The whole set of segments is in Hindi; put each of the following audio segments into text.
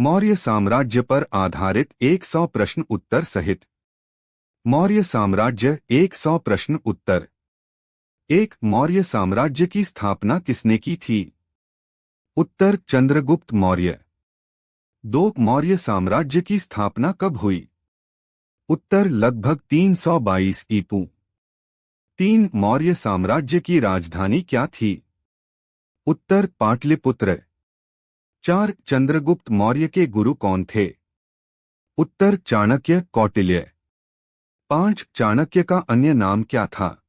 मौर्य साम्राज्य पर आधारित 100 प्रश्न उत्तर सहित। मौर्य साम्राज्य 100 प्रश्न उत्तर। 1. मौर्य साम्राज्य की स्थापना किसने की थी? उत्तर चंद्रगुप्त मौर्य। 2. मौर्य साम्राज्य की स्थापना कब हुई? उत्तर लगभग 322 ईपू। 3. मौर्य साम्राज्य की राजधानी क्या थी? उत्तर पाटलिपुत्र। 4. चंद्रगुप्त मौर्य के गुरु कौन थे? उत्तर चाणक्य कौटिल्य। 5. चाणक्य का अन्य नाम क्या था?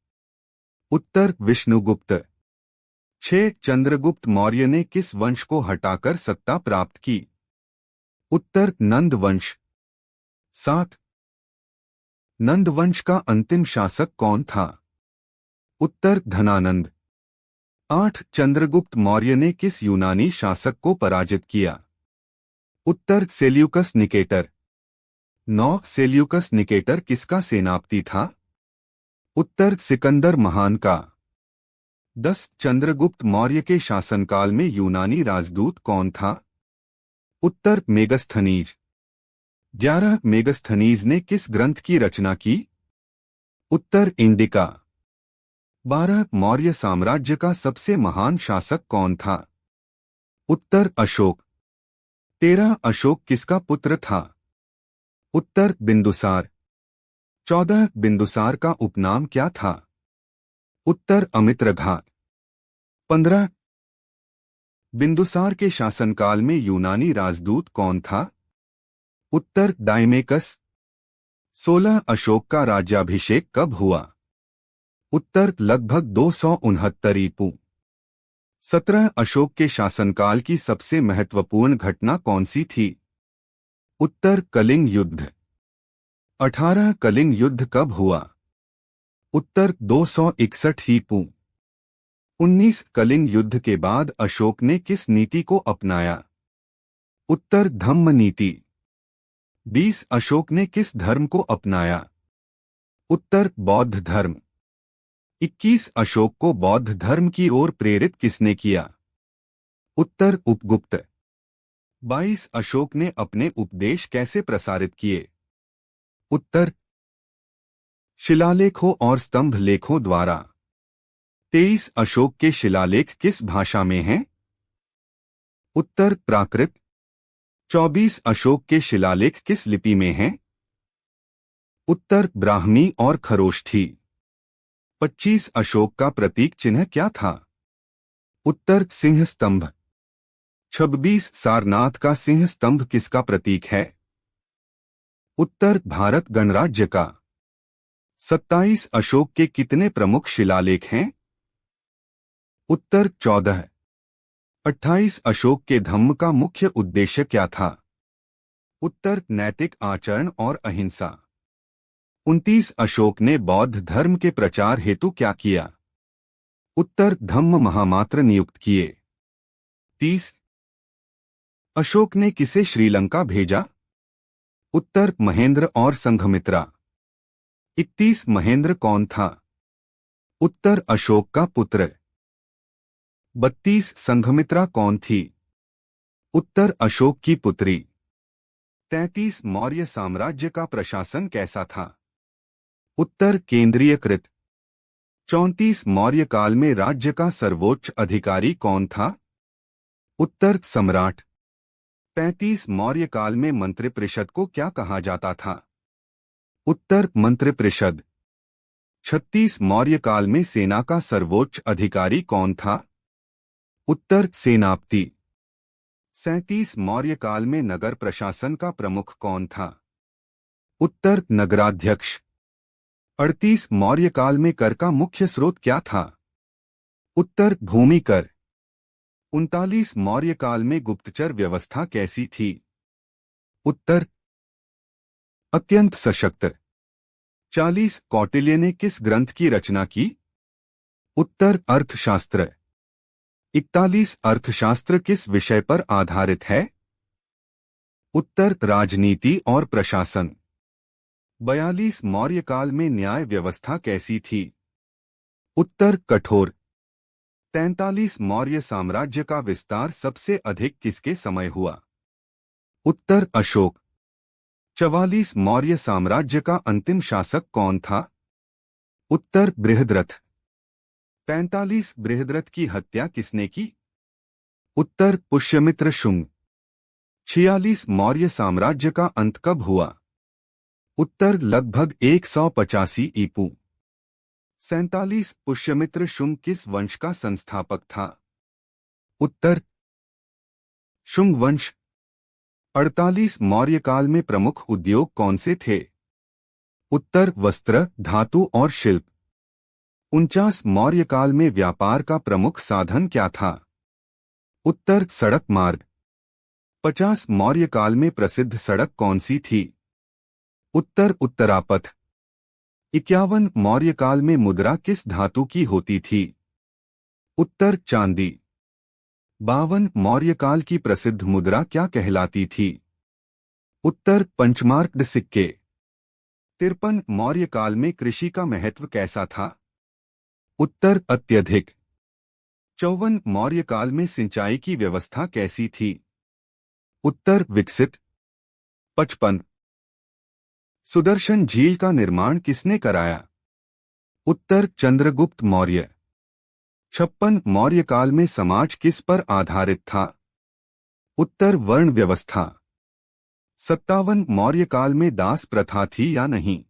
उत्तर विष्णुगुप्त। 6. चंद्रगुप्त मौर्य ने किस वंश को हटाकर सत्ता प्राप्त की? उत्तर नंद वंश। 7. नंद वंश का अंतिम शासक कौन था? उत्तर धनानंद। 8. चंद्रगुप्त मौर्य ने किस यूनानी शासक को पराजित किया? उत्तर सेल्यूकस निकेटर। 9. सेल्यूकस निकेटर किसका सेनापति था? उत्तर सिकंदर महान का। 10. चंद्रगुप्त मौर्य के शासनकाल में यूनानी राजदूत कौन था? उत्तर मेगस्थनीज। 11. मेगस्थनीज ने किस ग्रंथ की रचना की? उत्तर इंडिका। 12. मौर्य साम्राज्य का सबसे महान शासक कौन था? उत्तर अशोक। 13. अशोक किसका पुत्र था? उत्तर बिंदुसार। 14. बिंदुसार का उपनाम क्या था? उत्तर अमित्रघात। 15. बिंदुसार के शासनकाल में यूनानी राजदूत कौन था? उत्तर डायमेकस। 16. अशोक का राज्याभिषेक कब हुआ? उत्तर लगभग 269 ईपू। 17. अशोक के शासनकाल की सबसे महत्वपूर्ण घटना कौन सी थी? उत्तर कलिंग युद्ध। 18. कलिंग युद्ध कब हुआ? उत्तर 261 ईपू। 19. कलिंग युद्ध के बाद अशोक ने किस नीति को अपनाया? उत्तर धम्म नीति। 20. अशोक ने किस धर्म को अपनाया? उत्तर बौद्ध धर्म। 21. अशोक को बौद्ध धर्म की ओर प्रेरित किसने किया? उत्तर उपगुप्त। 22. अशोक ने अपने उपदेश कैसे प्रसारित किए? उत्तर शिलालेखों और स्तंभ लेखों द्वारा। 23. अशोक के शिलालेख किस भाषा में हैं? उत्तर प्राकृत। 24. अशोक के शिलालेख किस लिपि में हैं? उत्तर ब्राह्मी और खरोष्ठी। 25. अशोक का प्रतीक चिन्ह क्या था? उत्तर सिंह स्तंभ। 26. सारनाथ का सिंह स्तंभ किसका प्रतीक है? उत्तर भारत गणराज्य का। 27. अशोक के कितने प्रमुख शिलालेख हैं? उत्तर 14। 28. अशोक के धम्म का मुख्य उद्देश्य क्या था? उत्तर नैतिक आचरण और अहिंसा। 29. अशोक ने बौद्ध धर्म के प्रचार हेतु क्या किया? उत्तर धम्म महामात्र नियुक्त किए। 30. अशोक ने किसे श्रीलंका भेजा? उत्तर महेंद्र और संघमित्रा। 31. महेंद्र कौन था? उत्तर अशोक का पुत्र। 32. संघमित्रा कौन थी? उत्तर अशोक की पुत्री। 33. मौर्य साम्राज्य का प्रशासन कैसा था? उत्तर केंद्रीयकृत। 34. मौर्य काल में राज्य का सर्वोच्च अधिकारी कौन था? उत्तर सम्राट। 35. मौर्य काल में मंत्रिपरिषद को क्या कहा जाता था? उत्तर मंत्रिपरिषद। 36. मौर्य काल में सेना का सर्वोच्च अधिकारी कौन था? उत्तर सेनापति। 37. मौर्य काल में नगर प्रशासन का प्रमुख कौन था? उत्तर नगराध्यक्ष। 38. मौर्य काल में कर का मुख्य स्रोत क्या था? उत्तर भूमि कर। 39. मौर्य काल में गुप्तचर व्यवस्था कैसी थी? उत्तर अत्यंत सशक्त। 40. कौटिल्य ने किस ग्रंथ की रचना की? उत्तर अर्थशास्त्र। 41. अर्थशास्त्र किस विषय पर आधारित है? उत्तर राजनीति और प्रशासन। 42. मौर्य काल में न्याय व्यवस्था कैसी थी? उत्तर कठोर। 43. मौर्य साम्राज्य का विस्तार सबसे अधिक किसके समय हुआ? उत्तर अशोक। 44 मौर्य साम्राज्य का अंतिम शासक कौन था? उत्तर बृहद्रथ। 45 बृहद्रथ की हत्या किसने की? उत्तर पुष्यमित्र शुंग। 46 मौर्य साम्राज्य का अंत कब हुआ? उत्तर लगभग 185 ईपू। 47 पुष्यमित्र शुंग किस वंश का संस्थापक था? उत्तर शुंग वंश। 48 मौर्य काल में प्रमुख उद्योग कौन से थे? उत्तर वस्त्र, धातु और शिल्प। 49 मौर्य काल में व्यापार का प्रमुख साधन क्या था? उत्तर सड़क मार्ग। 50 मौर्य काल में प्रसिद्ध सड़क कौन सी थी? उत्तर उत्तरापथ। 51 मौर्य काल में मुद्रा किस धातु की होती थी? उत्तर चांदी। 52 मौर्य काल की प्रसिद्ध मुद्रा क्या कहलाती थी? उत्तर पंचमार्कड सिक्के। 53 मौर्य काल में कृषि का महत्व कैसा था? उत्तर अत्यधिक। 54 मौर्य काल में सिंचाई की व्यवस्था कैसी थी? उत्तर विकसित। 55 सुदर्शन झील का निर्माण किसने कराया? उत्तर चंद्रगुप्त मौर्य। 56 मौर्य काल में समाज किस पर आधारित था? उत्तर वर्ण व्यवस्था। 57 मौर्य काल में दास प्रथा थी या नहीं?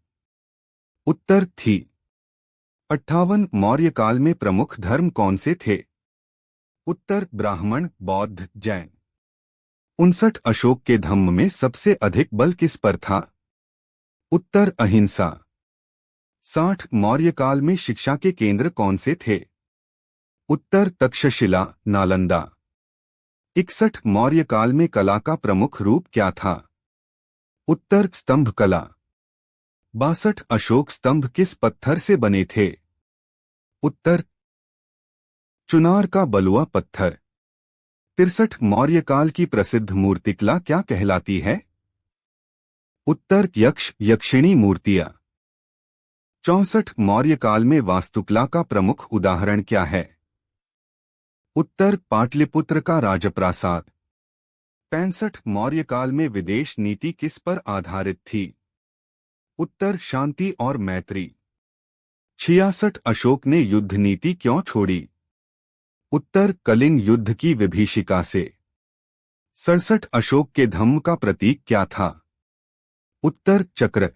उत्तर थी। 58 मौर्य काल में प्रमुख धर्म कौन से थे? उत्तर ब्राह्मण, बौद्ध, जैन। 59 अशोक के धम्म में सबसे अधिक बल किस पर था? उत्तर अहिंसा। 60 मौर्य काल में शिक्षा के केंद्र कौन से थे? उत्तर तक्षशिला, नालंदा। 61 मौर्य काल में कला का प्रमुख रूप क्या था? उत्तर स्तंभ कला। 62 अशोक स्तंभ किस पत्थर से बने थे? उत्तर चुनार का बलुआ पत्थर। 63 मौर्य काल की प्रसिद्ध मूर्तिकला क्या कहलाती है? उत्तर यक्ष, यक्षिणी मूर्तियां। 64 मौर्य काल में वास्तुकला का प्रमुख उदाहरण क्या है? उत्तर पाटलिपुत्र का राजप्रासाद। 65 मौर्य काल में विदेश नीति किस पर आधारित थी? उत्तर शांति और मैत्री। 66 अशोक ने युद्ध नीति क्यों छोड़ी? उत्तर कलिंग युद्ध की विभीषिका से। 67 अशोक के धम्म का प्रतीक क्या था? उत्तर चक्र।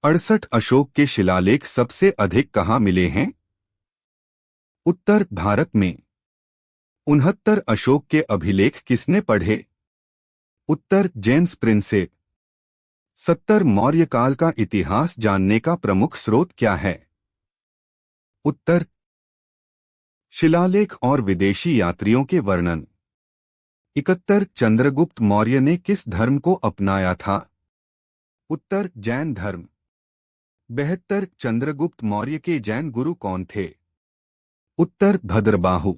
68 अशोक के शिलालेख सबसे अधिक कहाँ मिले हैं? उत्तर भारत में। 69 अशोक के अभिलेख किसने पढ़े? उत्तर जेम्स प्रिंसेप। 70 मौर्य काल का इतिहास जानने का प्रमुख स्रोत क्या है? उत्तर शिलालेख और विदेशी यात्रियों के वर्णन। 71 चंद्रगुप्त मौर्य ने किस धर्म को अपनाया था? उत्तर जैन धर्म। 72 चंद्रगुप्त मौर्य के जैन गुरु कौन थे? उत्तर भद्रबाहु।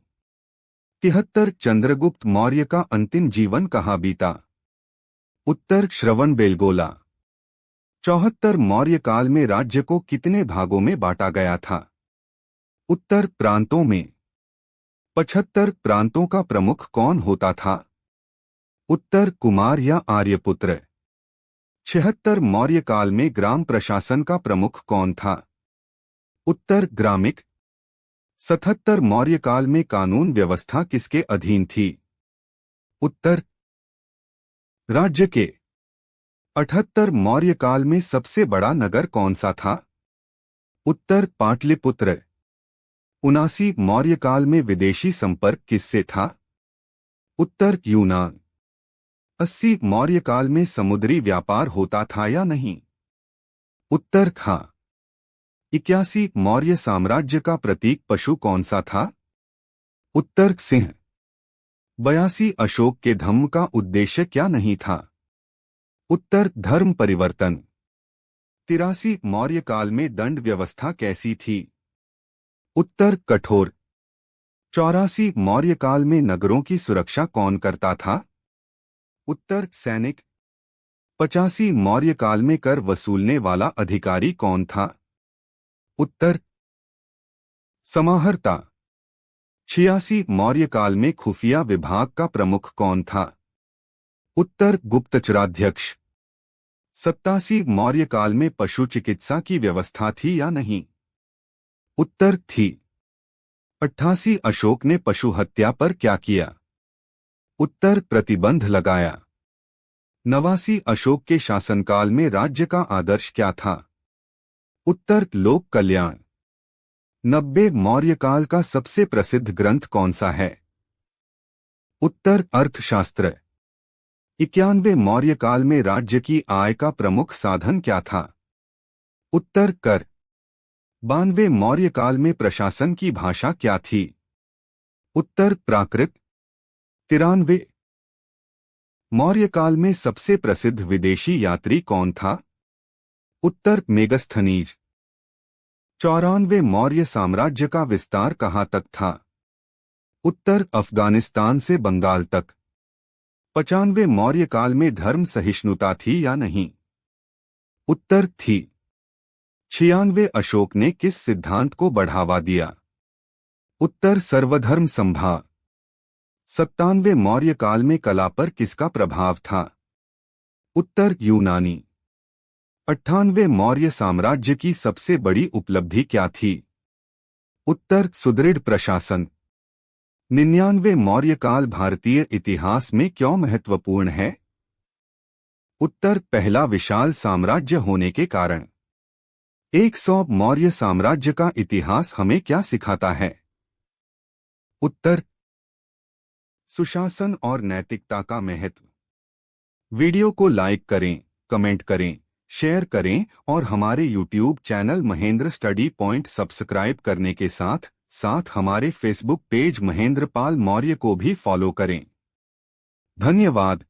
73 चंद्रगुप्त मौर्य का अंतिम जीवन कहाँ बीता? उत्तर श्रवणबेलगोला। 74 मौर्य काल में राज्य को कितने भागों में बांटा गया था? उत्तर प्रांतों में। 75 प्रांतों का प्रमुख कौन होता था? उत्तर कुमार या आर्यपुत्र। 76 मौर्य काल में ग्राम प्रशासन का प्रमुख कौन था? उत्तर ग्रामिक। 77 मौर्य काल में कानून व्यवस्था किसके अधीन थी? उत्तर राज्य के। 78 मौर्य काल में सबसे बड़ा नगर कौन सा था? उत्तर पाटलिपुत्र। 79 मौर्य काल में विदेशी संपर्क किससे था? उत्तर यूनान। 80 मौर्य काल में समुद्री व्यापार होता था या नहीं? उत्तर खां। 81 मौर्य साम्राज्य का प्रतीक पशु कौन सा था? उत्तर सिंह। 82 अशोक के धम्म का उद्देश्य क्या नहीं था? उत्तर धर्म परिवर्तन। 83 मौर्य काल में दंड व्यवस्था कैसी थी? उत्तर कठोर। 84 मौर्य काल में नगरों की सुरक्षा कौन करता था? उत्तर सैनिक। 85 मौर्य काल में कर वसूलने वाला अधिकारी कौन था? उत्तर समाहर्ता। 86 मौर्य काल में खुफिया विभाग का प्रमुख कौन था? उत्तर गुप्तचराध्यक्ष। 87 मौर्य काल में पशु चिकित्सा की व्यवस्था थी या नहीं? उत्तर थी। 88 अशोक ने पशु हत्या पर क्या किया? उत्तर प्रतिबंध लगाया। 89 अशोक के शासनकाल में राज्य का आदर्श क्या था? उत्तर लोक कल्याण। 90 मौर्य काल का सबसे प्रसिद्ध ग्रंथ कौन सा है? उत्तर अर्थशास्त्र। 91 मौर्य काल में राज्य की आय का प्रमुख साधन क्या था? उत्तर कर। 92 मौर्य काल में प्रशासन की भाषा क्या थी? उत्तर प्राकृत। 93 मौर्य काल में सबसे प्रसिद्ध विदेशी यात्री कौन था? उत्तर मेगस्थनीज। 94 मौर्य साम्राज्य का विस्तार कहाँ तक था? उत्तर अफगानिस्तान से बंगाल तक। 95 मौर्य काल में धर्म सहिष्णुता थी या नहीं? उत्तर थी। 96 अशोक ने किस सिद्धांत को बढ़ावा दिया? उत्तर सर्वधर्म समभाव। 97 मौर्य काल में कला पर किसका प्रभाव था? उत्तर यूनानी। 98 मौर्य साम्राज्य की सबसे बड़ी उपलब्धि क्या थी? उत्तर सुदृढ़ प्रशासन। 99 मौर्य काल भारतीय इतिहास में क्यों महत्वपूर्ण है? उत्तर पहला विशाल साम्राज्य होने के कारण। 100 मौर्य साम्राज्य का इतिहास हमें क्या सिखाता है? उत्तर सुशासन और नैतिकता का महत्व। वीडियो को लाइक करें, कमेंट करें, शेयर करें और हमारे YouTube channel Mahendra study point subscribe करने के साथ साथ हमारे फेसबुक पेज महेंद्र पाल मौर्य को भी फॉलो करें। धन्यवाद।